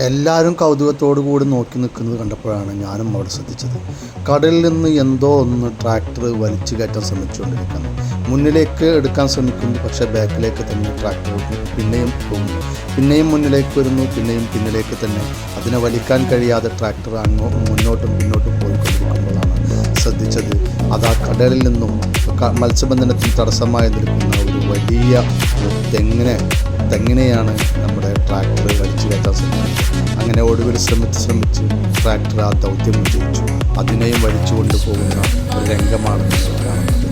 എല്ലാവരും കൗതുകത്തോടു കൂടി നോക്കി നിൽക്കുന്നത് കണ്ടപ്പോഴാണ് ഞാനും അവിടെ ശ്രദ്ധിച്ചത്. കടലിൽ നിന്ന് എന്തോ ഒന്ന് ട്രാക്ടർ വലിച്ചു കയറ്റാൻ ശ്രമിച്ചുകൊണ്ടിരിക്കുന്നു. മുന്നിലേക്ക് എടുക്കാൻ ശ്രമിക്കുന്നു, പക്ഷേ ബാക്കിലേക്ക് തന്നെ ട്രാക്ടർ പിന്നെയും പോകുന്നു. പിന്നെയും മുന്നിലേക്ക് വരുന്നു, പിന്നെയും പിന്നിലേക്ക് തന്നെ. അതിനെ വലിക്കാൻ കഴിയാതെ ട്രാക്ടർ മുന്നോട്ടും പിന്നോട്ടും പോയിക്കൊണ്ടിരിക്കുമ്പോഴാണ് ശ്രദ്ധിച്ചത് അതാ കടലിൽ നിന്നും മത്സ്യബന്ധനത്തിന് തടസ്സമായി നിൽക്കുന്ന ഒരു വലിയ തെങ്ങിനെയാണ് നമ്മുടെ ട്രാക്ടർ വലിച്ചു കയറ്റാൻ ശ്രമിക്കുന്നത്. അങ്ങനെ ഒടുവിൽ ശ്രമിച്ച് ട്രാക്ടർ ആ ദൗത്യം വിജയിച്ചു. അതിനെയും വലിച്ചു കൊണ്ടുപോകുന്ന ഒരു രംഗമാണ് നിങ്ങൾ കാണുന്നത്.